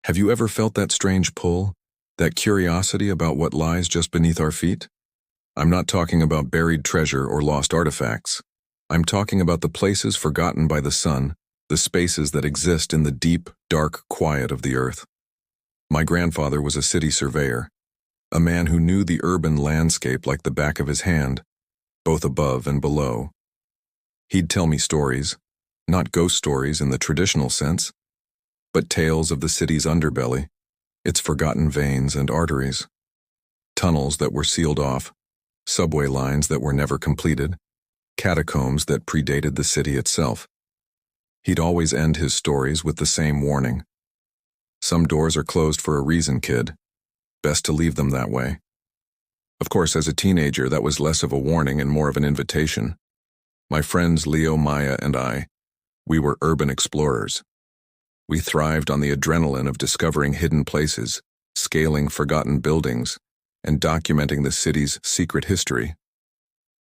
Have you ever felt that strange pull, that curiosity about what lies just beneath our feet? I'm not talking about buried treasure or lost artifacts. I'm talking about the places forgotten by the sun, the spaces that exist in the deep, dark quiet of the earth. My grandfather was a city surveyor, a man who knew the urban landscape like the back of his hand, both above and below. He'd tell me stories, not ghost stories in the traditional sense, but tales of the city's underbelly, its forgotten veins and arteries, tunnels that were sealed off, subway lines that were never completed, catacombs that predated the city itself. He'd always end his stories with the same warning. Some doors are closed for a reason, kid. Best to leave them that way. Of course, as a teenager, that was less of a warning and more of an invitation. My friends Leo, Maya, and I, we were urban explorers. We thrived on the adrenaline of discovering hidden places, scaling forgotten buildings, and documenting the city's secret history.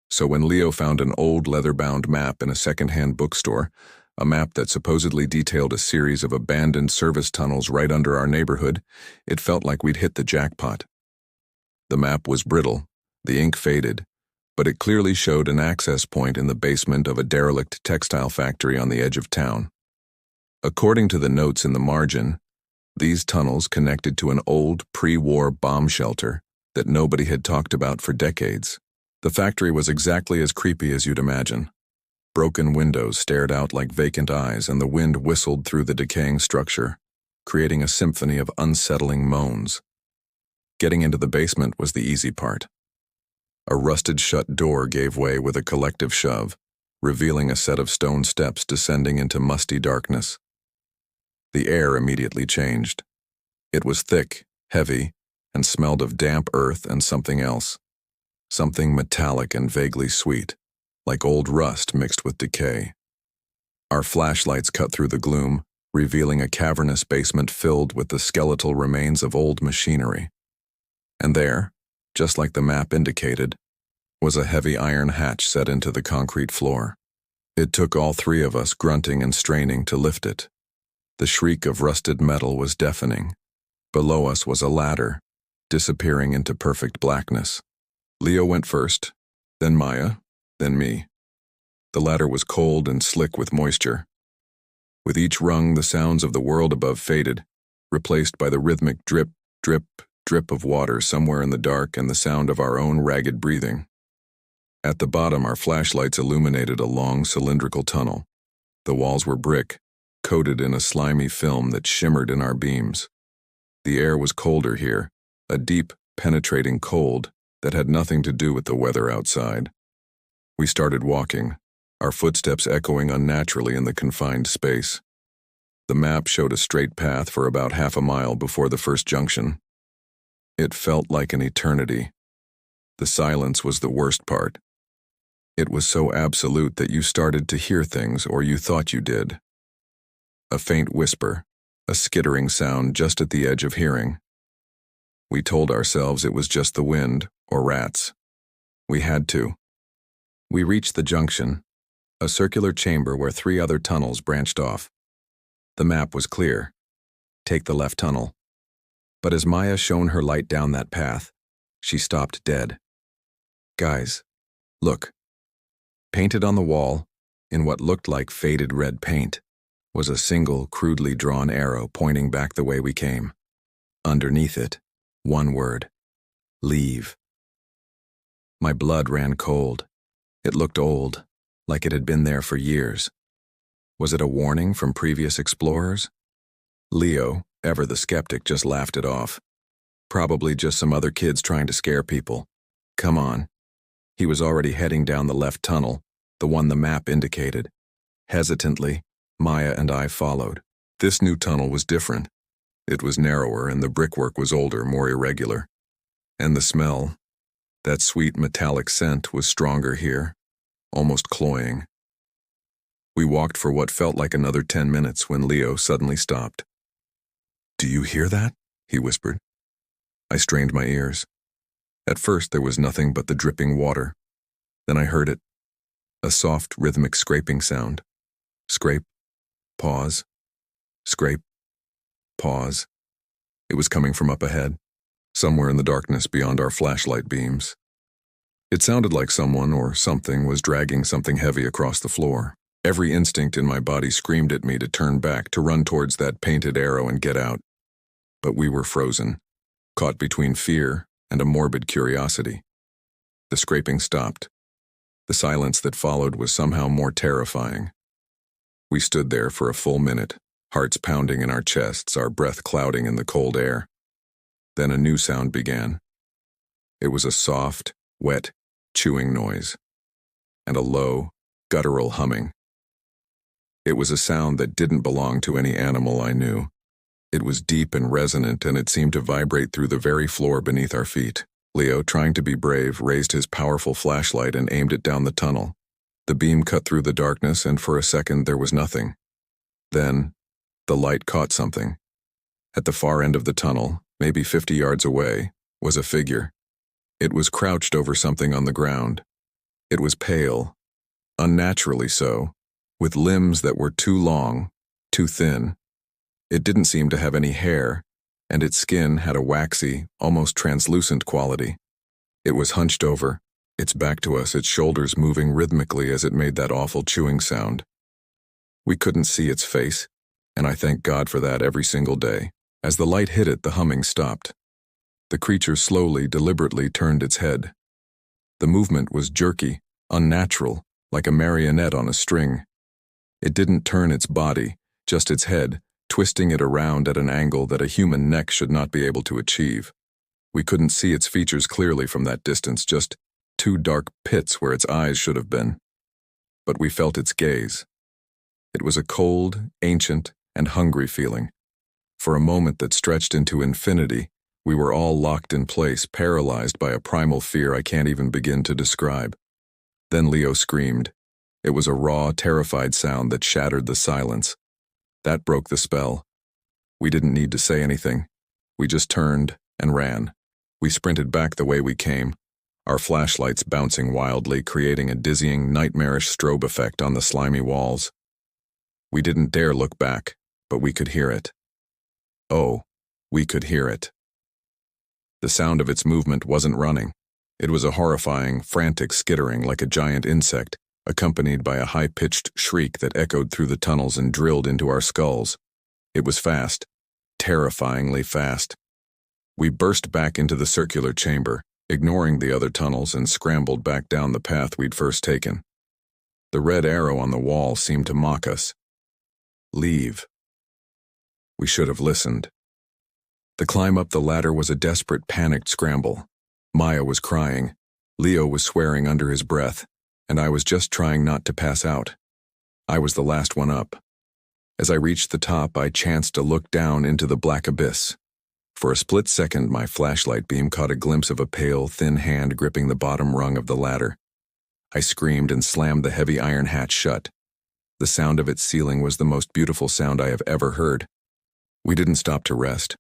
So when Leo found an old leather-bound map in a second-hand bookstore, a map that supposedly detailed a series of abandoned service tunnels right under our neighborhood, it felt like we'd hit the jackpot. The map was brittle, the ink faded, but it clearly showed an access point in the basement of a derelict textile factory on the edge of town. According to the notes in the margin, these tunnels connected to an old pre-war bomb shelter that nobody had talked about for decades. The factory was exactly as creepy as you'd imagine. Broken windows stared out like vacant eyes, and the wind whistled through the decaying structure, creating a symphony of unsettling moans. Getting into the basement was the easy part. A rusted-shut door gave way with a collective shove, revealing a set of stone steps descending into musty darkness. The air immediately changed. It was thick, heavy, and smelled of damp earth and something else. Something metallic and vaguely sweet, like old rust mixed with decay. Our flashlights cut through the gloom, revealing a cavernous basement filled with the skeletal remains of old machinery. And there, just like the map indicated, was a heavy iron hatch set into the concrete floor. It took all three of us grunting and straining to lift it. The shriek of rusted metal was deafening. Below us was a ladder, disappearing into perfect blackness. Leo went first, then Maya, then me. The ladder was cold and slick with moisture. With each rung, the sounds of the world above faded, replaced by the rhythmic drip, drip, drip of water somewhere in the dark and the sound of our own ragged breathing. At the bottom, our flashlights illuminated a long cylindrical tunnel. The walls were brick, coated in a slimy film that shimmered in our beams. The air was colder here, a deep, penetrating cold that had nothing to do with the weather outside. We started walking, our footsteps echoing unnaturally in the confined space. The map showed a straight path for about half a mile before the first junction. It felt like an eternity. The silence was the worst part. It was so absolute that you started to hear things, or you thought you did. A faint whisper, a skittering sound just at the edge of hearing. We told ourselves it was just the wind, or rats. We had to. We reached the junction, a circular chamber where three other tunnels branched off. The map was clear. Take the left tunnel. But as Maya shone her light down that path, she stopped dead. Guys, look. Painted on the wall, in what looked like faded red paint, was a single, crudely drawn arrow pointing back the way we came. Underneath it, one word: leave. My blood ran cold. It looked old, like it had been there for years. Was it a warning from previous explorers? Leo, ever the skeptic, just laughed it off. Probably just some other kids trying to scare people. Come on. He was already heading down the left tunnel, the one the map indicated. Hesitantly, Maya and I followed. This new tunnel was different. It was narrower and the brickwork was older, more irregular. And the smell, that sweet metallic scent, was stronger here, almost cloying. We walked for what felt like another 10 minutes when Leo suddenly stopped. "Do you hear that?" he whispered. I strained my ears. At first there was nothing but the dripping water. Then I heard it, a soft rhythmic scraping sound. Scrape, pause, scrape, pause. It was coming from up ahead, somewhere in the darkness beyond our flashlight beams. It sounded like someone or something was dragging something heavy across the floor. Every instinct in my body screamed at me to turn back, to run towards that painted arrow and get out. But we were frozen, caught between fear and a morbid curiosity. The scraping stopped. The silence that followed was somehow more terrifying. We stood there for a full minute, hearts pounding in our chests, our breath clouding in the cold air. Then a new sound began. It was a soft, wet, chewing noise, and a low, guttural humming. It was a sound that didn't belong to any animal I knew. It was deep and resonant, and it seemed to vibrate through the very floor beneath our feet. Leo, trying to be brave, raised his powerful flashlight and aimed it down the tunnel. The beam cut through the darkness, and for a second there was nothing. Then, the light caught something. At the far end of the tunnel, maybe 50 yards away, was a figure. It was crouched over something on the ground. It was pale, unnaturally so, with limbs that were too long, too thin. It didn't seem to have any hair, and its skin had a waxy, almost translucent quality. It was hunched over, its back to us, its shoulders moving rhythmically as it made that awful chewing sound. We couldn't see its face, and I thank God for that every single day. As the light hit it, the humming stopped. The creature slowly, deliberately turned its head. The movement was jerky, unnatural, like a marionette on a string. It didn't turn its body, just its head, twisting it around at an angle that a human neck should not be able to achieve. We couldn't see its features clearly from that distance, just two dark pits where its eyes should have been. But we felt its gaze. It was a cold, ancient, and hungry feeling. For a moment that stretched into infinity, we were all locked in place, paralyzed by a primal fear I can't even begin to describe. Then Leo screamed. It was a raw, terrified sound that shattered the silence. That broke the spell. We didn't need to say anything. We just turned and ran. We sprinted back the way we came, our flashlights bouncing wildly, creating a dizzying, nightmarish strobe effect on the slimy walls. We didn't dare look back, but we could hear it. Oh, we could hear it. The sound of its movement wasn't running. It was a horrifying, frantic skittering like a giant insect, accompanied by a high-pitched shriek that echoed through the tunnels and drilled into our skulls. It was fast, terrifyingly fast. We burst back into the circular chamber, ignoring the other tunnels, and scrambled back down the path we'd first taken. The red arrow on the wall seemed to mock us. Leave. We should have listened. The climb up the ladder was a desperate, panicked scramble. Maya was crying, Leo was swearing under his breath, and I was just trying not to pass out. I was the last one up. As I reached the top, I chanced to look down into the black abyss. For a split second, my flashlight beam caught a glimpse of a pale, thin hand gripping the bottom rung of the ladder. I screamed and slammed the heavy iron hatch shut. The sound of its sealing was the most beautiful sound I have ever heard. We didn't stop to rest.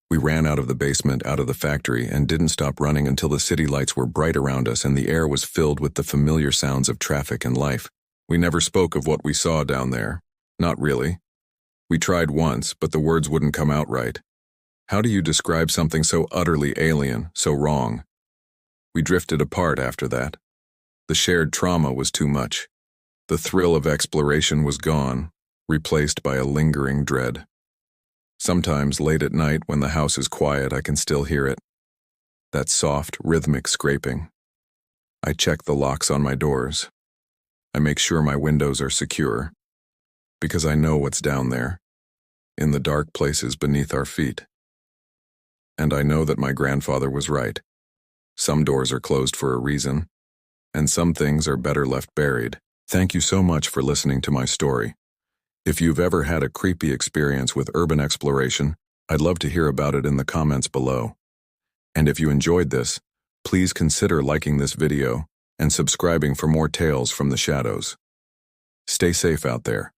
We ran out of the basement, out of the factory, and didn't stop running until the city lights were bright around us and the air was filled with the familiar sounds of traffic and life. We never spoke of what we saw down there. Not really. We tried once, but the words wouldn't come out right. How do you describe something so utterly alien, so wrong? We drifted apart after that. The shared trauma was too much. The thrill of exploration was gone, replaced by a lingering dread. Sometimes late at night when the house is quiet, I can still hear it. That soft, rhythmic scraping. I check the locks on my doors. I make sure my windows are secure, because I know what's down there, in the dark places beneath our feet. And I know that my grandfather was right. Some doors are closed for a reason, and some things are better left buried. Thank you so much for listening to my story. If you've ever had a creepy experience with urban exploration, I'd love to hear about it in the comments below. And if you enjoyed this, please consider liking this video and subscribing for more tales from the shadows. Stay safe out there.